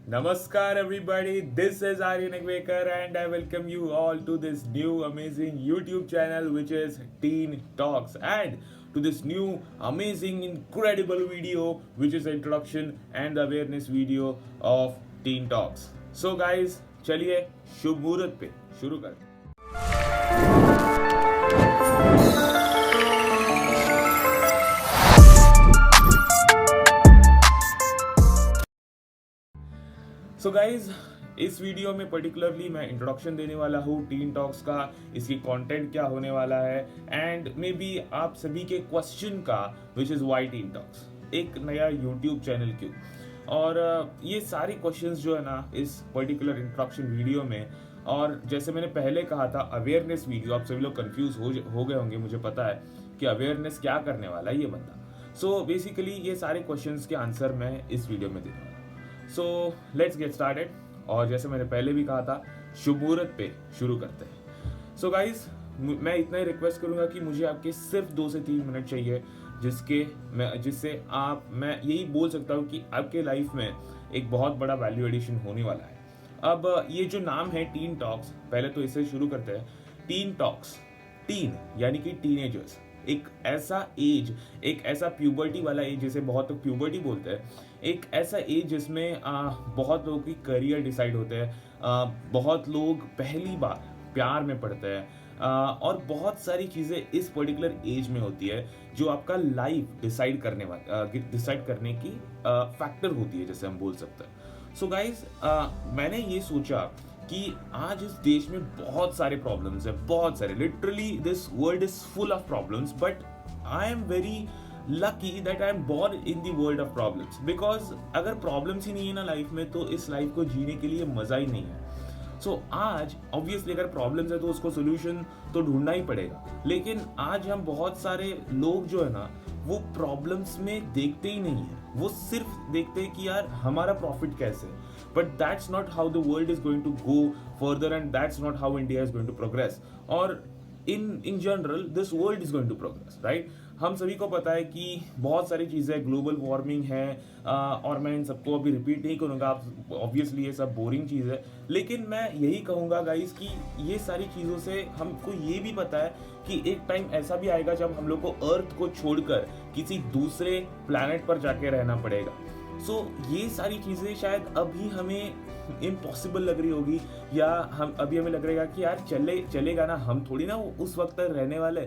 Namaskar, everybody. This is Aryan Agvekar, and I welcome you all to this new amazing YouTube channel, which is Teen Talks, and to this new amazing, incredible video, which is introduction and awareness video of Teen Talks. So, guys, चलिए शुभ मुहूर्त पे शुरू करते हैं. So guys, इस video में particularly मैं introduction देने वाला हूँ टीन टॉक्स का, इसकी कंटेंट क्या होने वाला है, एंड मे बी आप सभी के क्वेश्चन का, which is why tin talks, एक नया यूट्यूब चैनल क्यों. और ये सारे क्वेश्चंस जो है ना इस पर्टिकुलर इंट्रोडक्शन वीडियो में, और जैसे मैंने पहले कहा था अवेयरनेस वीडियो, आप सभी लोग कंफ्यूज हो गए होंगे, मुझे पता है कि अवेयरनेस क्या करने वाला है ये बंदा. सो बेसिकली ये सारे क्वेश्चंस के आंसर मैं इस वीडियो में दे रहा हूँ. So let's get started. और जैसे मैंने पहले भी कहा था, शुभ मुहूर्त पे शुरू करते हैं. सो गाइज, मैं इतना ही रिक्वेस्ट करूंगा कि मुझे आपके सिर्फ 2 से 3 मिनट चाहिए, जिससे मैं यही बोल सकता हूँ कि आपके लाइफ में एक बहुत बड़ा वैल्यू एडिशन होने वाला है. अब ये जो नाम है टीन टॉक्स, पहले तो इससे शुरू करते हैं. टीन टॉक्स, टीन यानी कि टीनेजर्स, एक ऐसा प्यूबर्टी वाला एज, जिसे बहुत लोग प्यूबर्टी बोलते हैं, एक ऐसा एज जिसमें बहुत लोगों की करियर डिसाइड होते हैं, बहुत लोग पहली बार प्यार में पड़ते हैं, और बहुत सारी चीज़ें इस पर्टिकुलर एज में होती है जो आपका लाइफ डिसाइड करने की फैक्टर होती है, जैसे हम बोल सकते हैं. सो गाइज, मैंने ये सोचा कि आज इस देश में बहुत सारे प्रॉब्लम्स हैं, बहुत सारे, literally this world is full of problems, but I am very lucky that I am born in the world of problems. Because अगर प्रॉब्लम्स ही नहीं है ना लाइफ में, तो इस लाइफ को जीने के लिए मजा ही नहीं है. सो आज ऑब्वियसली अगर प्रॉब्लम्स है तो उसको सोल्यूशन तो ढूंढना ही पड़ेगा. लेकिन आज हम बहुत सारे लोग जो है ना, वो प्रॉब्लम्स में देखते ही नहीं है, वो सिर्फ देखते हैं कि यार हमारा प्रॉफिट कैसे है. But that's not how the world is going to go further, and that's not how India is going to progress. Or in general, this world is going to progress, right? हम सभी को पता है कि बहुत सारी चीज़ें, ग्लोबल वार्मिंग है, और मैं इन सबको अभी रिपीट नहीं करूँगा, आप ऑब्वियसली ये सब बोरिंग चीज़ है. लेकिन मैं यही कहूँगा गाइस कि ये सारी चीज़ों से हमको ये भी पता है कि एक टाइम ऐसा भी आएगा जब हम लोग को अर्थ को छोड़कर किसी दूसरे प्लैनेट पर जाके रहना पड़ेगा. सो ये सारी चीज़ें शायद अभी हमें इम्पॉसिबल लग रही होगी, या हमें लग रहेगा कि यार चलेगा ना, हम थोड़ी ना उस वक्त तक रहने वाले,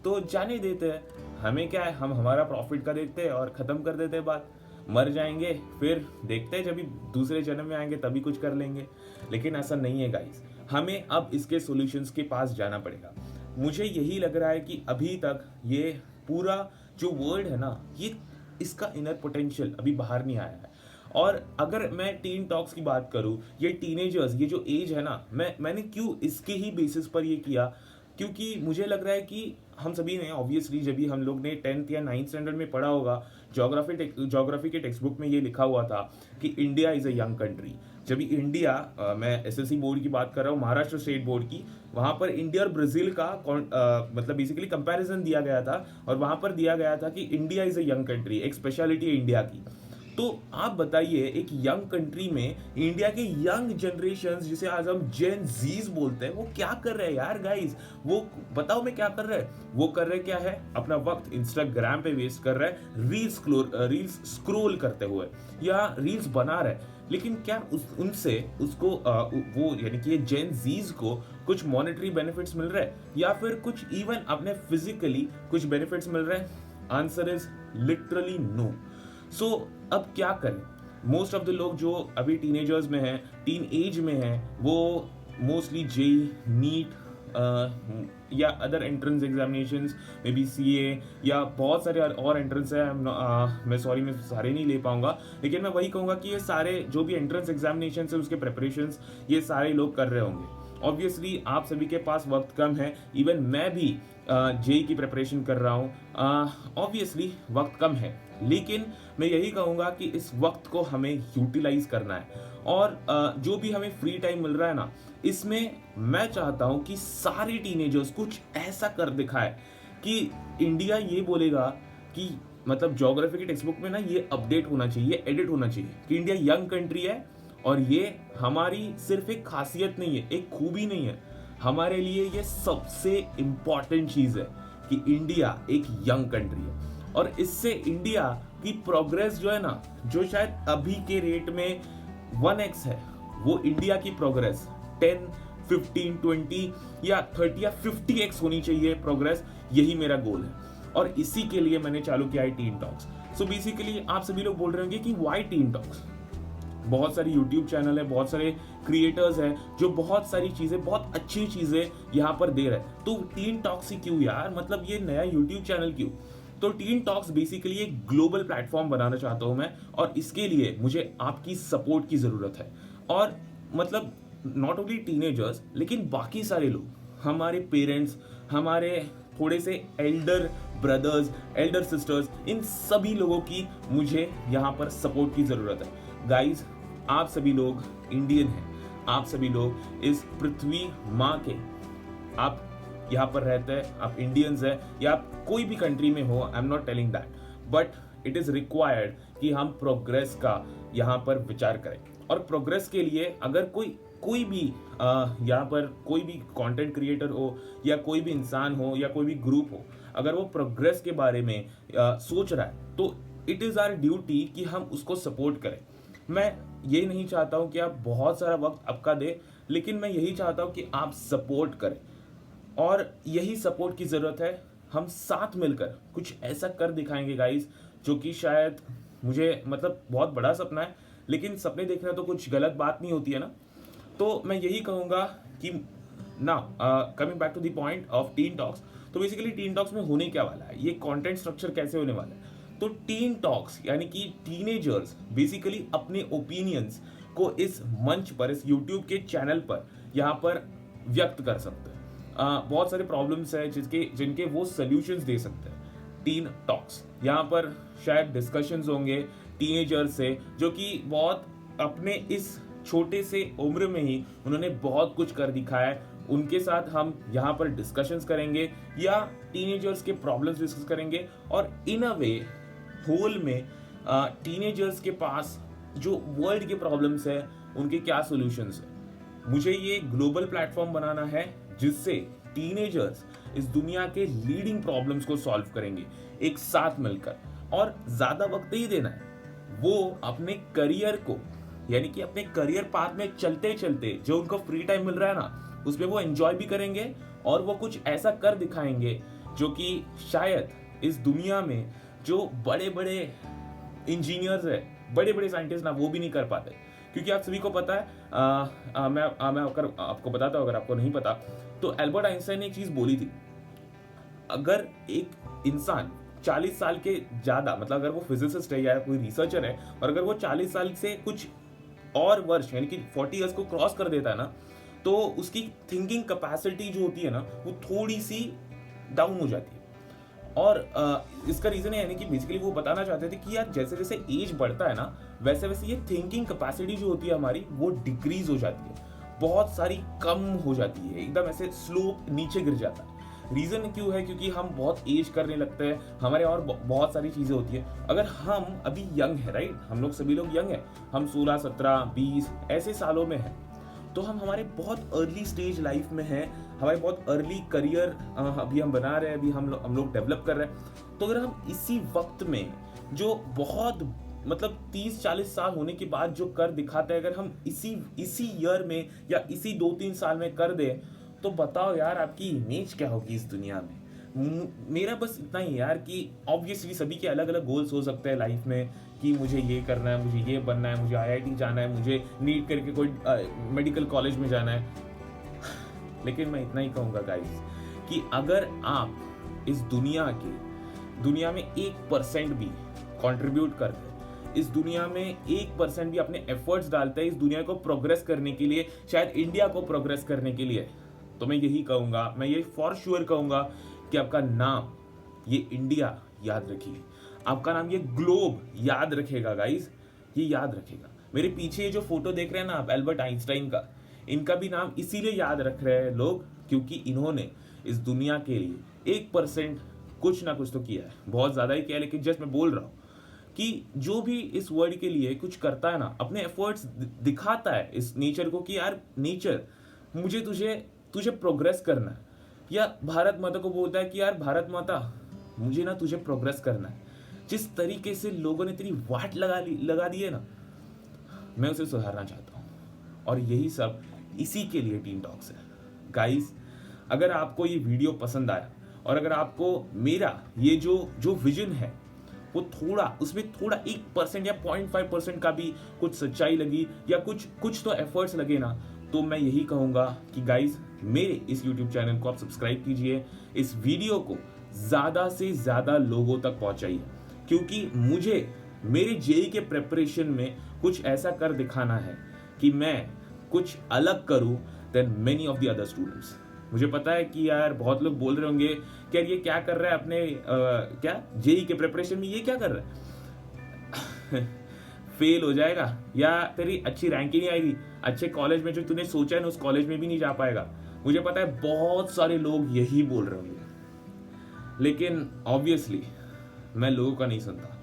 तो जाने देते हैं, हमें क्या है, हम हमारा प्रॉफिट का देखते हैं और ख़त्म कर देते हैं बात. मर जाएंगे, फिर देखते हैं जब भी दूसरे जन्म में आएंगे तभी कुछ कर लेंगे. लेकिन ऐसा नहीं है गाइस, हमें अब इसके सॉल्यूशंस के पास जाना पड़ेगा. मुझे यही लग रहा है कि अभी तक ये पूरा जो वर्ल्ड है ना, ये इसका इनर पोटेंशियल अभी बाहर नहीं आया है. और अगर मैं टीन टॉक्स की बात करूं, ये टीनेजर्स, ये जो एज है ना, मैंने क्यों इसके ही बेसिस पर ये किया, क्योंकि मुझे लग रहा है कि हम सभी ने ऑब्वियसली, जब भी हम लोग ने 10th या 9th स्टैंडर्ड में पढ़ा होगा, ज्योग्राफी के टेक्स्ट बुक में ये लिखा हुआ था कि India is a young country. जब इंडिया, मैं एसएससी बोर्ड की बात कर रहा हूँ, महाराष्ट्र स्टेट बोर्ड की, वहाँ पर इंडिया और ब्राज़ील का मतलब बेसिकली कंपैरिजन दिया गया था, और वहाँ पर दिया गया था कि India is a young country, एक स्पेशलिटी है इंडिया की. तो आप बताइए, एक यंग कंट्री में इंडिया के यंग जनरेशन, जिसे आज हम जेन जीज बोलते हैं, वो क्या कर रहे हैं यार गाइस? वो बताओ मैं क्या कर रहे हैं? वो कर रहे क्या है, अपना वक्त इंस्टाग्राम पे वेस्ट कर रहे हैं, रील्स स्क्रोल करते हुए, या रील्स बना रहे हैं. लेकिन क्या उनसे उसको वो यानी कि ये जेन जीज को कुछ मॉनेटरी बेनिफिट्स मिल रहे हैं, या फिर कुछ इवन अपने फिजिकली कुछ बेनिफिट्स मिल रहे हैं? Answer is literally no. So अब क्या करें? मोस्ट ऑफ द लोग जो अभी टीनेजर्स में हैं, टीन एज में हैं, वो मोस्टली जेई, नीट या other entrance examinations, may be CA, या बहुत सारे और एंट्रेंस है. मैं सारे नहीं ले पाऊंगा, लेकिन मैं वही कहूँगा कि ये सारे जो भी एंट्रेंस एग्जामिनेशन है उसके प्रिपरेशंस ये सारे लोग कर रहे होंगे. ऑब्वियसली आप सभी के पास वक्त कम है, इवन मैं भी जेई की प्रिपरेशन कर रहा हूँ, ऑब्वियसली वक्त कम है. लेकिन मैं यही कहूँगा कि इस वक्त को हमें यूटिलाइज करना है, और जो भी हमें फ्री टाइम मिल रहा है ना, इसमें मैं चाहता हूँ कि सारे टीनेजर्स कुछ ऐसा कर दिखाए कि इंडिया ये बोलेगा कि मतलब ज्योग्राफी की टेक्स्ट बुक में ना ये अपडेट होना चाहिए, एडिट होना चाहिए कि इंडिया यंग कंट्री है और ये हमारी सिर्फ एक खासियत नहीं है, एक खूबी नहीं है, हमारे लिए ये सबसे इम्पॉर्टेंट चीज है कि इंडिया एक यंग कंट्री है और इससे इंडिया की प्रोग्रेस जो है ना, जो शायद अभी के रेट में 1x है, वो इंडिया की प्रोग्रेस 10, 15, 20 या 30 या 50x होनी चाहिए प्रोग्रेस। यही मेरा गोल है और इसी के लिए मैंने चालू किया है टीन टॉक्स। सो बेसिकली आप सभी लोग बोल रहे होंगे कि व्हाई टीन टॉक्स। बहुत सारे यूट्यूब चैनल है, बहुत सारे क्रिएटर्स हैं जो बहुत सारी चीजें, बहुत अच्छी चीजें यहाँ पर दे रहे हैं, तो टीन टॉक्स ही क्यों यार, मतलब ये नया यूट्यूब चैनल क्यों। तो टीन टॉक्स बेसिकली एक ग्लोबल प्लेटफॉर्म बनाना चाहता हूं मैं और इसके लिए मुझे आपकी सपोर्ट की जरूरत है। और मतलब नॉट ओनली टीनेजर्स लेकिन बाकी सारे लोग, हमारे पेरेंट्स, हमारे थोड़े से एल्डर ब्रदर्स, एल्डर सिस्टर्स, इन सभी लोगों की मुझे यहाँ पर सपोर्ट की जरूरत है। गाइज, आप सभी लोग इंडियन हैं, आप सभी लोग इस पृथ्वी माँ के, आप यहाँ पर रहते हैं, आप इंडियंस हैं या आप कोई भी कंट्री में हो, I am not telling that, but it is required कि हम प्रोग्रेस का यहाँ पर विचार करें। और प्रोग्रेस के लिए अगर कोई भी यहाँ पर कोई भी कंटेंट क्रिएटर हो या कोई भी इंसान हो या कोई भी ग्रुप हो, अगर वो प्रोग्रेस के बारे में सोच रहा है तो इट इज़ आवर ड्यूटी कि हम उसको सपोर्ट करें। मैं ये नहीं चाहता हूँ कि आप बहुत सारा वक्त आपका दें, लेकिन मैं यही चाहता हूँ कि आप सपोर्ट करें और यही सपोर्ट की ज़रूरत है। हम साथ मिलकर कुछ ऐसा कर दिखाएंगे गाइस, जो कि शायद मुझे मतलब बहुत बड़ा सपना है, लेकिन सपने देखना तो कुछ गलत बात नहीं होती है ना। तो मैं यही कहूँगा कि ना, coming back to the point of teen talks, तो बेसिकली टीन टॉक्स में होने क्या वाला है, ये कंटेंट स्ट्रक्चर कैसे होने वाला है। तो टीन टॉक्स यानी कि टीनेजर्स बेसिकली अपने ओपिनियंस को इस मंच पर, इस यूट्यूब के चैनल पर यहाँ पर व्यक्त कर सकते हैं। बहुत सारे प्रॉब्लम्स हैं जिनके वो सोल्यूशंस दे सकते हैं। टीन टॉक्स यहाँ पर शायद डिस्कशंस होंगे टीनेजर्स से, जो कि बहुत अपने इस छोटे से उम्र में ही उन्होंने बहुत कुछ कर दिखाया है। उनके साथ हम यहाँ पर डिस्कशंस करेंगे या टीनेजर्स के प्रॉब्लम्स डिस्कस करेंगे और इन अ वे होल में टीनेजर्स के पास जो वर्ल्ड के प्रॉब्लम्स है उनके क्या सॉल्यूशंस है। मुझे ये ग्लोबल प्लेटफॉर्म बनाना है जिससे टीनेजर्स इस दुनिया के लीडिंग प्रॉब्लम्स को सॉल्व करेंगे एक साथ मिलकर, और ज्यादा वक्त नहीं देना है, वो अपने करियर को यानी कि अपने करियर पाथ में चलते चलते जो उनको फ्री टाइम मिल रहा है ना, उसमें वो एंजॉय भी करेंगे और वो कुछ ऐसा कर दिखाएंगे जो कि शायद इस दुनिया में जो बड़े बड़े इंजीनियर्स है, बड़े बड़े साइंटिस्ट ना, वो भी नहीं कर पाते। क्योंकि आप सभी को पता है, मैं अगर आपको बताता हूँ, अगर आपको नहीं पता, तो एल्बर्ट आइंस्टाइन ने एक चीज बोली थी, अगर एक इंसान 40 साल के ज्यादा, मतलब अगर वो फिजिसिस्ट है या कोई रिसर्चर है, और अगर वो 40 साल से कुछ और वर्ष यानी कि 40 इयर्स को क्रॉस कर देता है ना, तो उसकी थिंकिंग कैपेसिटी जो होती है ना, वो थोड़ी सी डाउन हो जाती है। और इसका रीजन है यानी कि बेसिकली वो बताना चाहते थे कि यार जैसे जैसे एज बढ़ता है ना, वैसे वैसे ये थिंकिंग कैपेसिटी जो होती है हमारी, वो डिक्रीज हो जाती है, बहुत सारी कम हो जाती है, एकदम ऐसे स्लोप नीचे गिर जाता है। रीजन क्यों है? क्योंकि हम बहुत एज करने लगते हैं, हमारे और बहुत सारी चीजें होती है। अगर हम अभी यंग है, राइट, हम लोग सभी लोग यंग है, हम 16, 17, 20 ऐसे सालों में हैं, तो हम हमारे बहुत अर्ली स्टेज लाइफ में हैं, हमारे बहुत अर्ली करियर अभी हम बना रहे हैं, अभी हम लोग डेवलप कर रहे हैं। तो अगर हम इसी वक्त में जो बहुत मतलब 30-40 साल होने के बाद जो कर दिखाते हैं, अगर हम इसी ईयर में या इसी 2-3 साल में कर दें, तो बताओ यार आपकी इमेज क्या होगी इस दुनिया में। मेरा बस इतना ही यार कि ऑब्वियसली सभी के अलग अलग गोल्स हो सकते हैं लाइफ में, कि मुझे ये करना है, मुझे ये बनना है, मुझे IIT जाना है, मुझे नीट करके कोई मेडिकल कॉलेज में जाना है। लेकिन मैं इतना ही कहूँगा गाइस कि अगर आप इस दुनिया में 1% भी कंट्रीब्यूट करते, इस दुनिया में 1% भी अपने एफर्ट्स डालते हैं इस दुनिया को प्रोग्रेस करने के लिए, शायद इंडिया को प्रोग्रेस करने के लिए, तो मैं यही कहूँगा, मैं ये फॉर श्योर कहूँगा कि आपका नाम ये इंडिया याद रखिए, आपका नाम ये ग्लोब याद रखेगा गाइस, ये याद रखेगा। मेरे पीछे ये जो फोटो देख रहे हैं ना आप, एल्बर्ट आइंस्टाइन का, इनका भी नाम इसीलिए याद रख रहे हैं लोग क्योंकि इन्होंने इस दुनिया के लिए 1% कुछ ना कुछ तो किया है, बहुत ज्यादा ही किया है, लेकिन जस्ट मैं बोल रहा हूँ कि जो भी इस वर्ल्ड के लिए कुछ करता है ना, अपने एफर्ट्स दिखाता है इस नेचर को कि यार नेचर, मुझे तुझे तुझे प्रोग्रेस करना है, या भारत माता को बोलता है कि यार भारत माता, मुझे ना तुझे प्रोग्रेस करना है। जिस तरीके से लोगों ने तेरी वाट लगा दी है ना, मैं उसे सुधारना चाहता हूँ। और यही सब इसी के लिए टीन टॉक्स है गाइस। अगर आपको ये वीडियो पसंद आया और अगर आपको मेरा ये जो विजन है वो थोड़ा, उसमें थोड़ा 1% या 0.5% का भी कुछ सच्चाई लगी या कुछ तो एफर्ट्स लगे ना, तो मैं यही कहूँगा कि गाइस मेरे इस YouTube चैनल को आप सब्सक्राइब कीजिए, इस वीडियो को ज़्यादा से ज़्यादा लोगों तक पहुँचाइए, क्योंकि मुझे मेरे जेई के प्रेपरेशन में कुछ ऐसा कर दिखाना है कि मैं कुछ अलग करूं then many of the other students. मुझे पता है कि यार बहुत लोग बोल रहे होंगे कि यार ये क्या कर रहा है अपने क्या जेई के प्रेपरेशन में, ये क्या कर रहा है फेल हो जाएगा या तेरी अच्छी रैंक ही नहीं आएगी, अच्छे कॉलेज में जो तूने सोचा है ना उस कॉलेज में भी नहीं जा पाएगा। मुझे पता है बहुत सारे लोग यही बोल रहे होंगे, लेकिन ऑब्वियसली मैं लोगों का नहीं सुनता।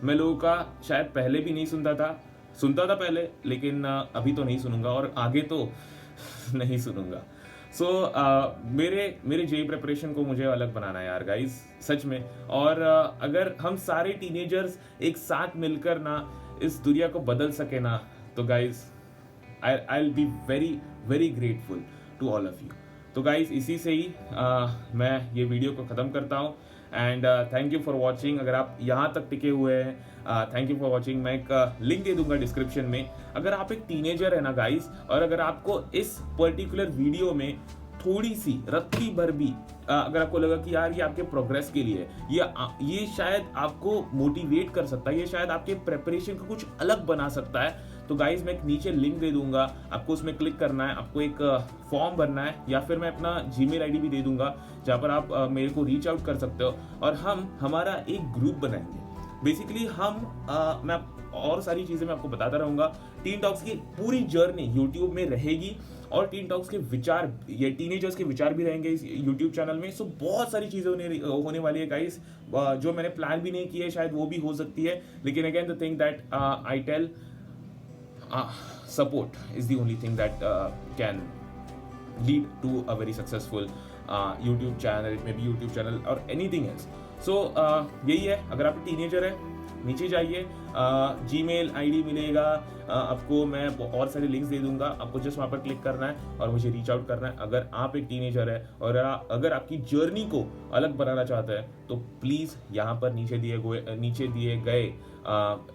मैं लोगों का शायद पहले भी नहीं सुनता था पहले, लेकिन अभी तो नहीं सुनूंगा और आगे तो नहीं सुनूंगा। सो मेरे जेई प्रिपरेशन को मुझे अलग बनाना है यार गाइस, सच में। और अगर हम सारे टीनेजर्स एक साथ मिलकर ना इस दुनिया को बदल सके ना, तो guys I will be very very grateful to all of you. तो गाइस इसी से ही मैं ये वीडियो को ख़त्म करता हूँ and thank you for watching. अगर आप यहाँ तक टिके हुए हैं, थैंक यू फॉर वॉचिंग। मैं एक लिंक दे दूंगा डिस्क्रिप्शन में। अगर आप एक टीनेजर है ना गाइस, और अगर आपको इस पर्टिकुलर वीडियो में थोड़ी सी रत्ती भर भी अगर आपको लगा कि यार ये आपके प्रोग्रेस के लिए, ये शायद आपको मोटिवेट कर सकता है, ये शायद आपके प्रेपरेशन को कुछ अलग बना सकता है, तो गाइज मैं एक नीचे लिंक दे दूंगा, आपको उसमें क्लिक करना है, आपको एक फॉर्म भरना है, या फिर मैं अपना जीमेल आईडी भी दे दूंगा जहाँ पर आप मेरे को रीच आउट कर सकते हो और हमारा एक ग्रुप बनाएंगे। बेसिकली मैं और सारी चीज़ें मैं आपको बताता रहूँगा। टीन टॉक्स की पूरी जर्नी यूट्यूब में रहेगी और टीन टॉक्स के विचार, ये टीनेजर्स के विचार भी रहेंगे इस यूट्यूब चैनल में। सो बहुत सारी चीज़ें होने वाली है गाइस, जो मैंने प्लान भी नहीं की है, शायद वो भी हो सकती है। लेकिन again the thing that I tell, support is the only thing that can lead to a very successful YouTube channel. It may be YouTube channel or anything else. So यही है। अगर आप टीनेजर है, नीचे जाइए, जीमेल आईडी मिलेगा आपको, मैं और सारे लिंक्स दे दूंगा, आपको जस्ट वहाँ पर क्लिक करना है और मुझे रीच आउट करना है। अगर आप एक टीनेजर है और अगर आपकी जर्नी को अलग बनाना चाहते हैं, तो प्लीज़ यहाँ पर नीचे दिए गए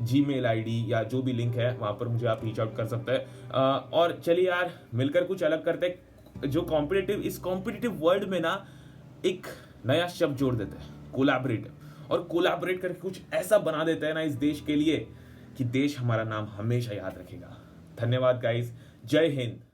जीमेल आईडी या जो भी लिंक है वहाँ पर मुझे आप रीच आउट कर सकते हैं। और चलिए यार मिलकर कुछ अलग करते हैं। जो इस कॉम्पिटिटिव वर्ल्ड में ना एक नया शब्द जोड़ देते हैं, कोलैबोरेटिव, और कोलैबोरेट करके कुछ ऐसा बना देता है ना इस देश के लिए कि देश हमारा नाम हमेशा याद रखेगा। धन्यवाद गाइस, जय हिंद।